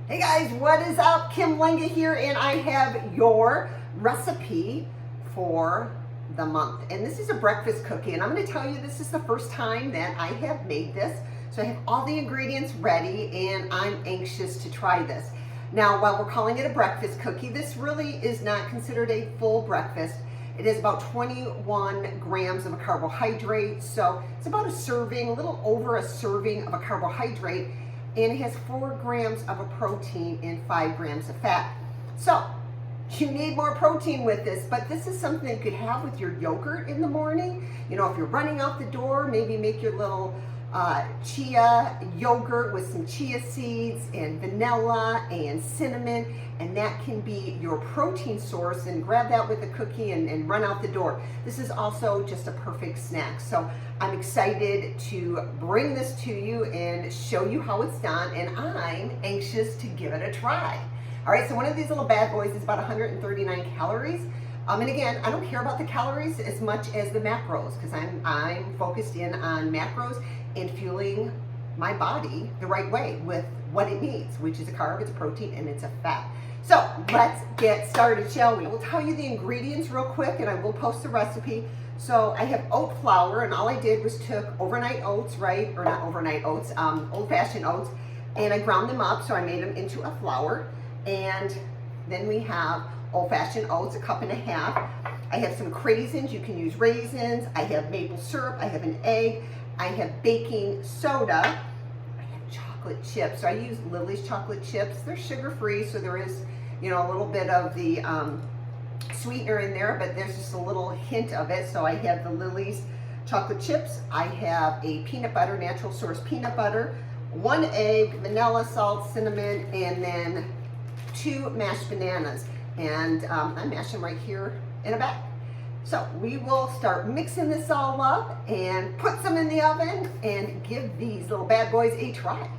Hey guys, what is up? Kim Lenga here, and I have your recipe for the month. And this is a breakfast cookie, and I'm going to tell you this is the first time that I have made this. So I have all the ingredients ready, and I'm anxious to try this. Now, while we're calling it a breakfast cookie, this really is not considered a full breakfast. It is about 21 grams of a carbohydrate, so it's about a serving, a little over a serving of a carbohydrate. And it has 4 grams of a protein and 5 grams of fat. So you need more protein with this, but this is something you could have with your yogurt in the morning. You know, if you're running out the door, maybe make your little chia yogurt with some chia seeds and vanilla and cinnamon, and that can be your protein source, and grab that with a cookie and run out the door. This is also just a perfect snack. So I'm excited to bring this to you and show you how it's done, and I'm anxious to give it a try. All right, so one of these little bad boys is about 139 calories. And again, I don't care about the calories as much as the macros, because I'm focused in on macros and fueling my body the right way with what it needs, which is a carb, it's a protein, and it's a fat. So let's get started, shall we? I will tell you the ingredients real quick, and I will post the recipe. So I have oat flour, and all I did was took overnight oats, right? Or not overnight oats, old-fashioned oats, and I ground them up, so I made them into a flour. And then we have old-fashioned oats, 1.5 cups. I have some craisins, you can use raisins. I have maple syrup, I have an egg, I have baking soda, I have chocolate chips. So I use Lily's chocolate chips. They're sugar-free, so there is, you know, a little bit of the sweetener in there, but there's just a little hint of it. So I have the Lily's chocolate chips. I have a peanut butter, natural source peanut butter, 1 egg, vanilla, salt, cinnamon, and then 2 mashed bananas. And I mash them right here in a bag. So we will start mixing this all up and put some in the oven and give these little bad boys a try.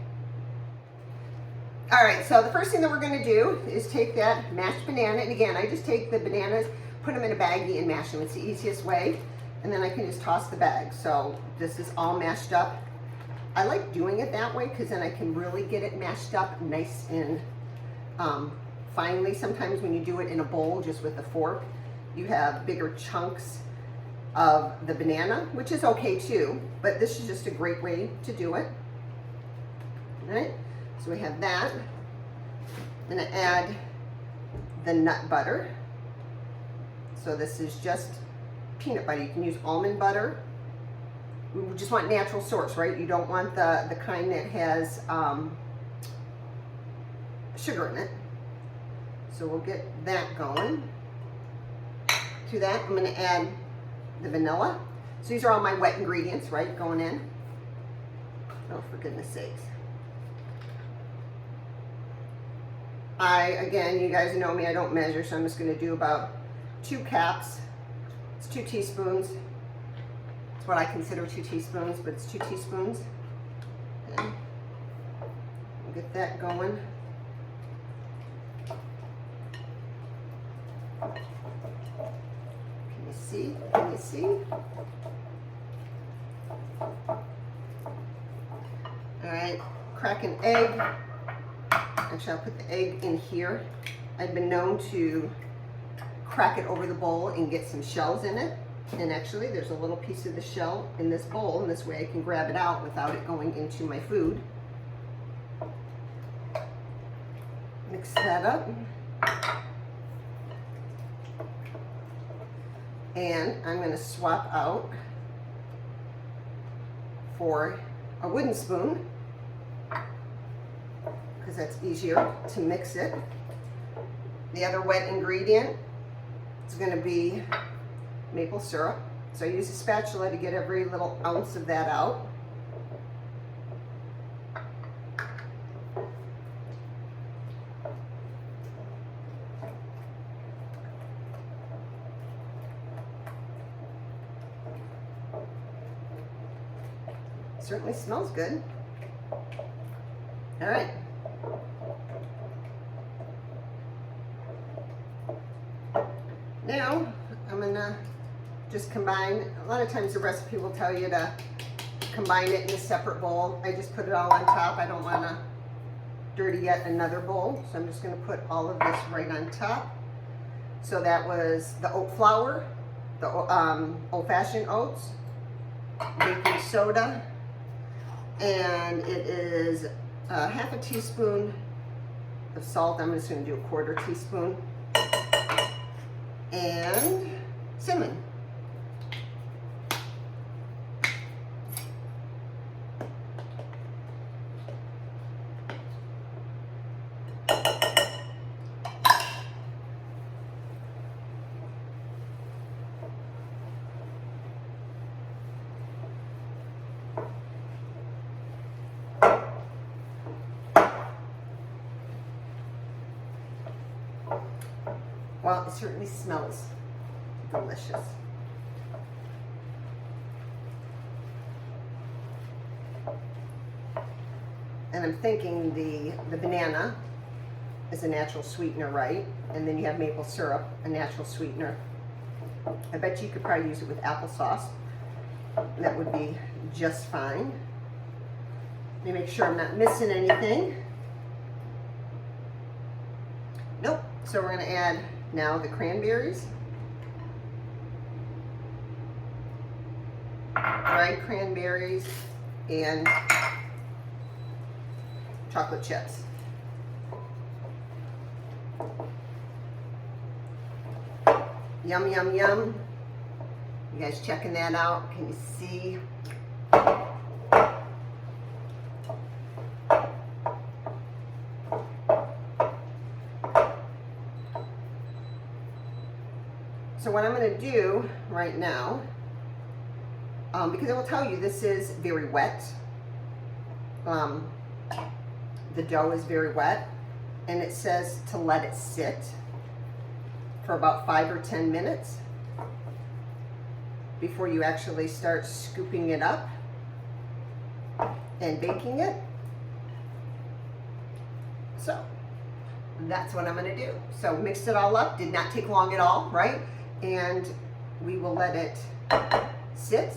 All right, so the first thing that we're gonna do is take that mashed banana, and again, I just take the bananas, put them in a baggie and mash them. It's the easiest way, and then I can just toss the bag. So this is all mashed up. I like doing it that way because then I can really get it mashed up nice and finely. Sometimes when you do it in a bowl just with a fork, you have bigger chunks of the banana, which is okay too, but this is just a great way to do it. All right, so we have that. I'm gonna add the nut butter. So this is just peanut butter. You can use almond butter. We just want natural source, right? You don't want the kind that has sugar in it. So we'll get that going. To that, I'm gonna add the vanilla. So these are all my wet ingredients, right, going in. Oh, for goodness sakes. Again, you guys know me, I don't measure, so I'm just gonna do about 2 caps. It's 2 teaspoons. It's what I consider 2 teaspoons, but it's 2 teaspoons. Okay. We'll get that going. Can you see? All right, crack an egg. Actually, I'll put the egg in here. I've been known to crack it over the bowl and get some shells in it. And actually, there's a little piece of the shell in this bowl, and this way I can grab it out without it going into my food. Mix that up. And I'm going to swap out for a wooden spoon because that's easier to mix it. The other wet ingredient is going to be maple syrup. So I use a spatula to get every little ounce of that out. Certainly smells good. All right. Now I'm gonna just combine. A lot of times the recipe will tell you to combine it in a separate bowl. I just put it all on top. I don't want to dirty yet another bowl. So I'm just going to put all of this right on top. So that was the oat flour, the old-fashioned oats, baking soda, and it is half a teaspoon of salt. I'm just going to do a quarter teaspoon, and cinnamon. Well, it certainly smells delicious. And I'm thinking the banana is a natural sweetener, right? And then you have maple syrup, a natural sweetener. I bet you could probably use it with applesauce. That would be just fine. Let me make sure I'm not missing anything. Nope. So we're going to add now the cranberries, dried cranberries, and chocolate chips. Yum, yum, yum. You guys checking that out? Can you see? So what I'm going to do right now, because I will tell you this is very wet, the dough is very wet, and it says to let it sit for about 5 or 10 minutes before you actually start scooping it up and baking it. So that's what I'm going to do. So mixed it all up, did not take long at all, right? And we will let it sit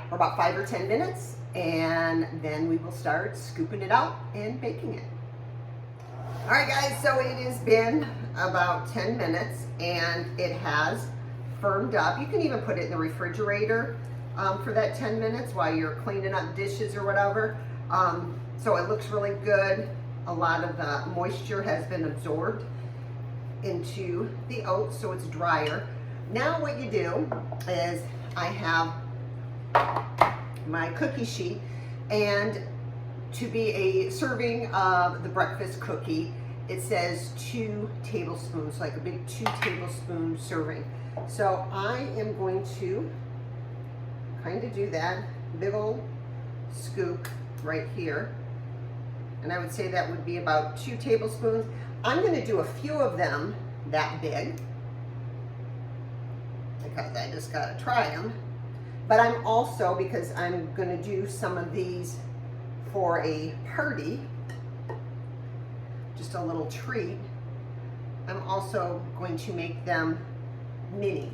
for about 5 or 10 minutes, and then we will start scooping it out and baking it. All right, guys, so it has been about 10 minutes, and it has firmed up. You can even put it in the refrigerator for that 10 minutes while you're cleaning up dishes or whatever. So it looks really good. A lot of the moisture has been absorbed into the oats, so it's drier. Now what you do is I have my cookie sheet, and to be a serving of the breakfast cookie, it says 2 tablespoons, like a big 2 tablespoon serving. So I am going to kind of do that big old scoop right here, and I would say that would be about 2 tablespoons. I'm going to do a few of them that big because I just got to try them. But I'm also, because I'm going to do some of these for a party, just a little treat, I'm also going to make them mini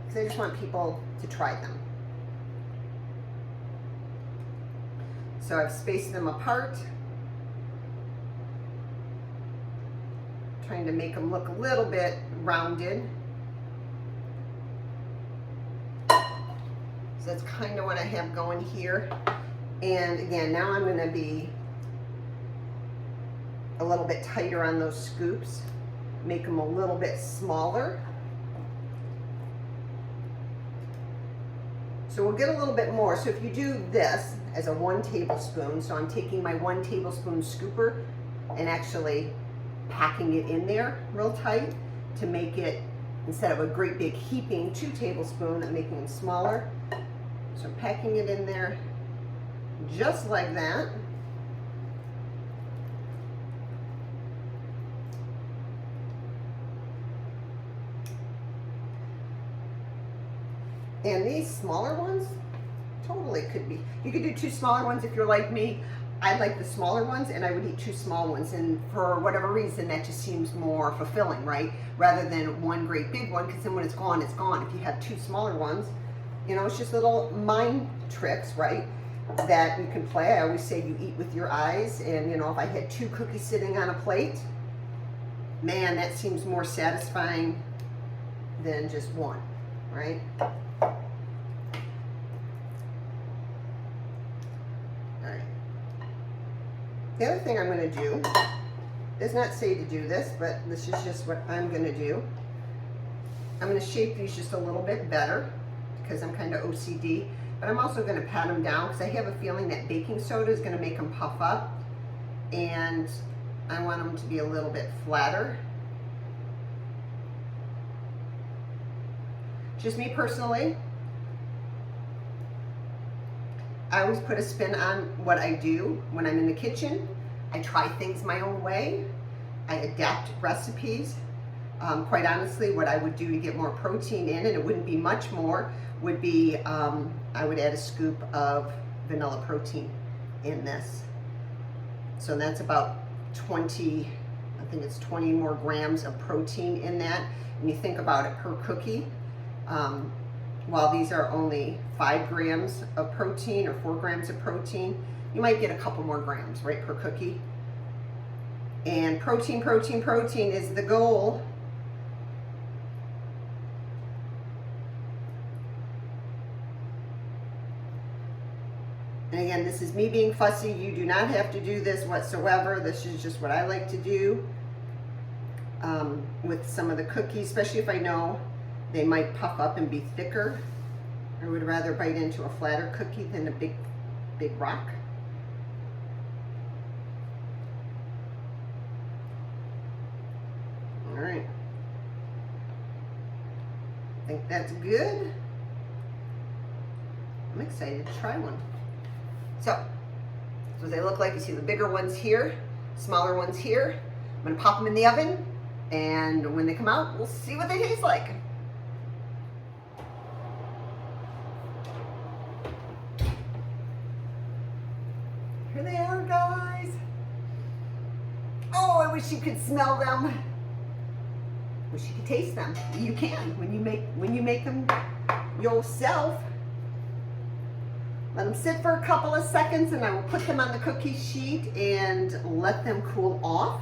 because I just want people to try them. So I've spaced them apart, trying to make them look a little bit rounded. So that's kind of what I have going here. And again, now I'm going to be a little bit tighter on those scoops, make them a little bit smaller. So we'll get a little bit more. So if you do this as a 1 tablespoon, so I'm taking my 1 tablespoon scooper and actually packing it in there real tight to make it, instead of a great big heaping 2 tablespoons, I'm making them smaller. So I'm packing it in there just like that. And these smaller ones totally could be, you could do 2 smaller ones if you're like me. I like the smaller ones, and I would eat 2 small ones, and for whatever reason that just seems more fulfilling, right? Rather than 1 great big one, because then when it's gone, it's gone. If you have 2 smaller ones, you know, it's just little mind tricks, right? that you can play. I always say you eat with your eyes, and you know, if I had 2 cookies sitting on a plate, man, that seems more satisfying than just 1, right? All right. The other thing I'm going to do does not say to do this, but this is just what I'm going to do. I'm going to shape these just a little bit better because I'm kind of OCD, but I'm also going to pat them down because I have a feeling that baking soda is going to make them puff up, and I want them to be a little bit flatter. Just me personally, I always put a spin on what I do when I'm in the kitchen. I try things my own way. I adapt recipes. Quite honestly, what I would do to get more protein in, and it wouldn't be much more, would be I would add a scoop of vanilla protein in this. So that's about 20, I think it's 20 more grams of protein in that. When you think about it per cookie, while these are only 5 grams of protein or 4 grams of protein, you might get a couple more grams, right, per cookie. And protein, protein, protein is the goal. And again, this is me being fussy. You do not have to do this whatsoever. This is just what I like to do with some of the cookies, especially if I know they might puff up and be thicker. I would rather bite into a flatter cookie than a big rock. All right. I think that's good. I'm excited to try one. So, that's what they look like. You see the bigger ones here, smaller ones here. I'm gonna pop them in the oven, and when they come out, we'll see what they taste like. Here they are, guys. Oh, I wish you could smell them. Wish you could taste them. You can when you make them yourself. Let them sit for a couple of seconds, and I will put them on the cookie sheet and let them cool off.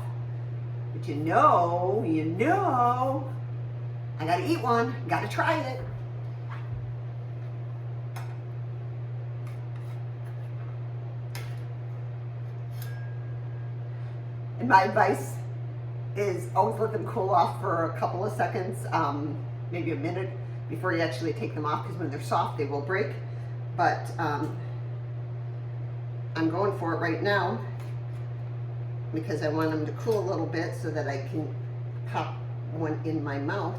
But you know, I gotta eat one, gotta try it. And my advice is always let them cool off for a couple of seconds, maybe a minute before you actually take them off, because when they're soft, they will break. But I'm going for it right now because I want them to cool a little bit so that I can pop one in my mouth.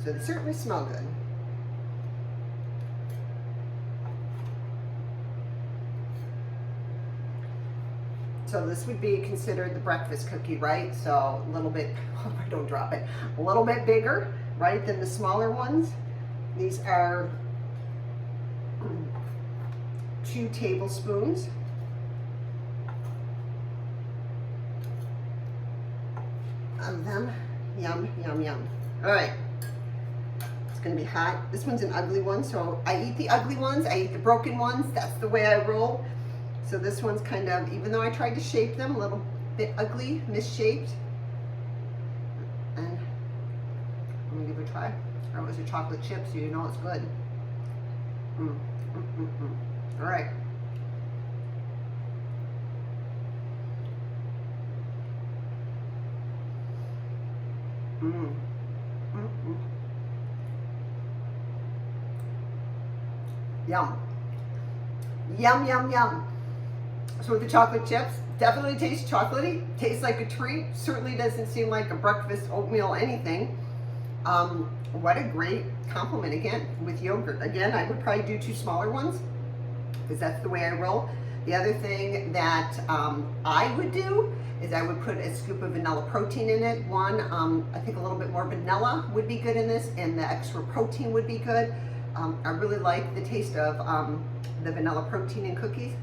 So they certainly smell good. So this would be considered the breakfast cookie, right? So a little bit, hope I don't drop it, a little bit bigger, right, than the smaller ones. These are 2 tablespoons. Of them. Yum, yum, yum. All right. It's gonna be hot. This one's an ugly one, so I eat the ugly ones, I eat the broken ones. That's the way I roll. So this one's kind of, even though I tried to shape them, a little bit ugly, misshaped. And I'm gonna give it a try. I was a chocolate chip, so you know it's good. All right. Yum. Yum, yum, yum. So with the chocolate chips, definitely tastes chocolatey, tastes like a treat, certainly doesn't seem like a breakfast oatmeal anything. What a great compliment, again, with yogurt. Again, I would probably do 2 smaller ones because that's the way I roll. The other thing that I would do is I would put a scoop of vanilla protein in it. One, I think a little bit more vanilla would be good in this, and the extra protein would be good. I really like the taste of the vanilla protein in cookies.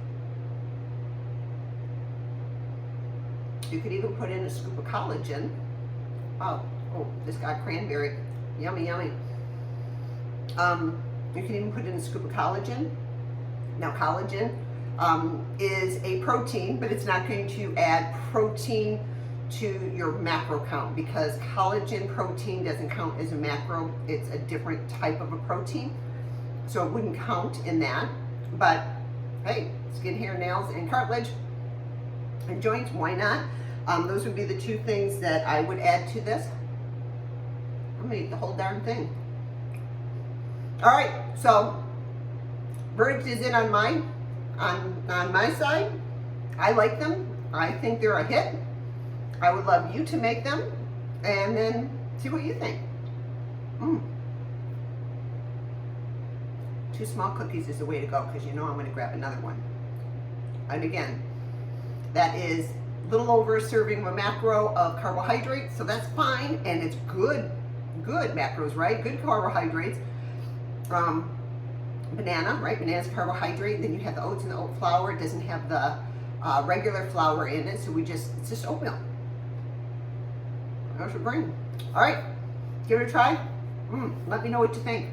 You could even put in a scoop of collagen. Oh, Oh, this got cranberry. Yummy, yummy. You can even put in a scoop of collagen. Now, collagen is a protein, but it's not going to add protein to your macro count because collagen protein doesn't count as a macro. It's a different type of a protein. So it wouldn't count in that. But hey, skin, hair, nails, and cartilage and joints, why not? Those would be the two things that I would add to this. I'm gonna eat the whole darn thing. All right, so verdict is in on my side. I like them. I think they're a hit. I would love you to make them and then see what you think. 2 small cookies is the way to go because you know I'm going to grab another one. And again, that is a little over a serving of a macro of carbohydrates, so that's fine, and it's good macros, right? Good carbohydrates. Banana, right? Banana's carbohydrate. Then you have the oats and the oat flour. It doesn't have the regular flour in it, so it's just oatmeal. That's your brain. All right, give it a try. Let me know what you think.